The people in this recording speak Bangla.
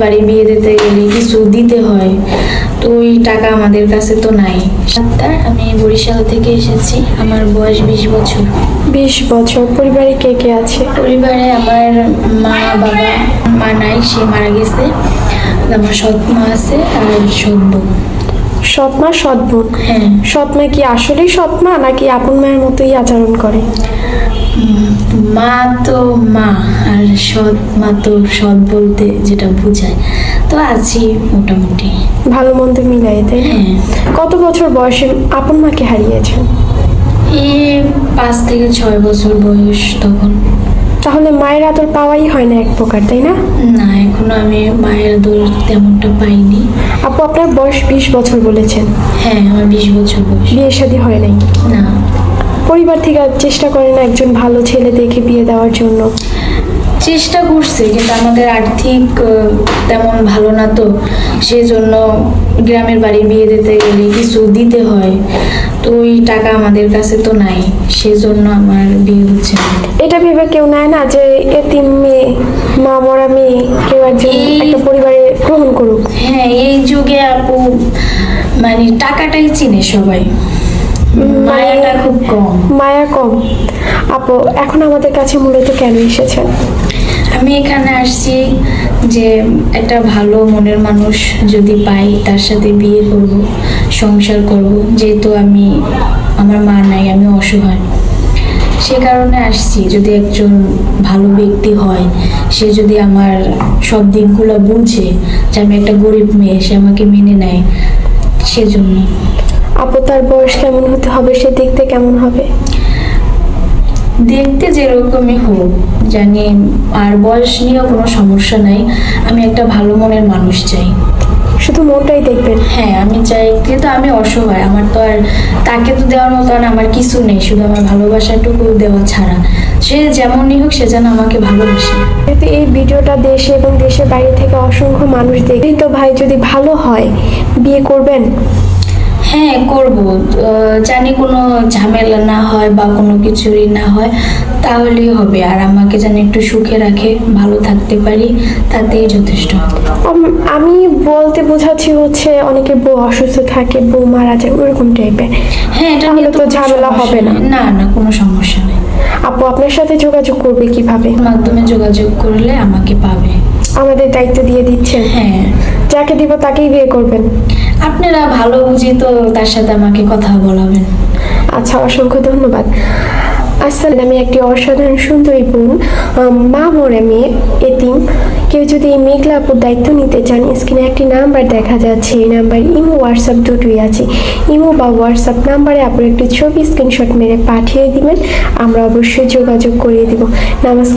বাড়ি বিয়ে দিতে গেলে কিছু দিতে হয়, তো ওই টাকা আমাদের কাছে তো নাই। আমি বরিশাল থেকে এসেছি, আমার বয়স 20 বছর। 20 বছর। পরিবারে কে কে আছে? পরিবারে আমার মা বাবা, মা নাই, সে মারা গেছে। আমার সৎ মা আছে আর সৎ বোন। সৎ মা সৎ বোন? হ্যাঁ। সৎ মা কি আসলেই সৎ মা নাকি আপন মায়ের মতোই আচরণ করে? মা তো মা, আর সৎ মা তো সৎ বলতে যেটা বোঝায়, তো আছি মোটামুটি ভালো মন্দ মিলাই, তাই না? হ্যাঁ। কত বছর বয়সে আপন মাকে হারিয়েছেন? এই 5 থেকে 6 বছর বয়স তখন। তাহলে মায়ের আদর পাওয়াই হয় না এক প্রকার, তাই না? না, এখনো আমি মায়ের দোর তেমনটা পাইনি। আপু, আপনার বয়স 20 বছর বলেছেন। হ্যাঁ, আমার 20 বছর বয়স। বিয়ে শাদী হয় নাই? না। পরিবার থেকে চেষ্টা করেন একজন ভালো ছেলে দেখে বিয়ে দেওয়ার জন্য? চেষ্টা করছে, কিন্তু আমাদের আর্থিক তেমন ভালো না, তো সেজন্য গ্রামের বাড়ি বিয়ে দিতে গেলে কিছু দিতে হয়, তো ওই টাকা আমাদের কাছে তো নাই, সেজন্য আমার বিয়ে হচ্ছে না। এটা ভেবে কেউ নেয় না যে এতিম মেয়ে, মা মরা মেয়ে কেউ একজন একটা পরিবারে গ্রহণ করুক? হ্যাঁ, এই যুগে আপু মানে টাকাটাই চিনে সবাই, মায়াটা খুব কম। মায়া কম। আপু, এখন আমাদের কাছে মূলত কেন এসেছেন? আমি এখানে আসছি যে একটা ভালো মনের মানুষ যদি পাই, তার সাথে বিয়ে করব, সংসার করব। যেহেতু আমার মা নাই, আমি অসহায়, সে কারণে আসছি। যদি একজন ভালো ব্যক্তি হয়, সে যদি আমার সব দিকগুলো বুঝে, যে আমি একটা গরিব মেয়ে, সে আমাকে মেনে নেয়, সেজন্য। আপু, তার বয়স কেমন হতে হবে? সে দেখতে কেমন হবে? দেখতে যেরকমই হোক জানি, আর বয়স নিয়েও কোনো সমস্যা নাই। আমি একটা ভালো মনের মানুষ চাই। শুধু মনটাই দেখবেন? হ্যাঁ, আমি চাই, কিন্তু আমি অসহায়, আমার তো আর তাকে তো দেওয়ার মতন আমার কিছু নেই, শুধু আমার ভালোবাসাটুকু দেওয়া ছাড়া। সে যেমনই হোক, সে যেন আমাকে ভালোবাসে। যেহেতু এই ভিডিওটা দেশে এবং দেশের বাইরে থেকে অসংখ্য মানুষ দেখবে, তো ভাই যদি ভালো হয় বিয়ে করবেন? হ্যাঁ, করব। জানি কোনো ঝামেলা না হয় বা কোনো কিছুরই না হয়, তাহলেই হবে। আর আমাকে যেন একটু সুখে রাখে, ভালো থাকতে পারি, তাতেই যথেষ্ট। আমি বলতে বোঝাচ্ছি হচ্ছে অনেকে বউ অসুস্থ থাকে, বউ মারা যায়, ওরকম টাইপের। হ্যাঁ, এটা তাহলে নিয়ে তো ঝামেলা হবে না? না না, কোনো সমস্যা নেই। আপু, আপনার সাথে যোগাযোগ করবে কিভাবে? মাধ্যমে যোগাযোগ করলে আমাকে পাবে। আমাদের দায়িত্ব দিয়ে দিচ্ছেন? হ্যাঁ। যাকে দিব তাকেই বিয়ে করবেন? আপনারা ভালো বুঝি তো তার সাথে আমাকে কথা বলাবেন। আচ্ছা, অসংখ্য ধন্যবাদ। আসলে আমি একটি অসাধারণ সুন্দরী বোন, মা মরে মেয়ে, এতিম। কেউ যদি এই মেঘলা আপুর দায়িত্ব নিতে চান, স্ক্রিনে একটি নাম্বার দেখা যাচ্ছে, এই নাম্বার ইমো হোয়াটসঅ্যাপ দুটোই আছে। ইমো বা হোয়াটসঅ্যাপ নাম্বারে আপনার একটি ছবি স্ক্রিনশট মেরে পাঠিয়ে দিবেন, আমরা অবশ্যই যোগাযোগ করিয়ে দিব। নমস্কার।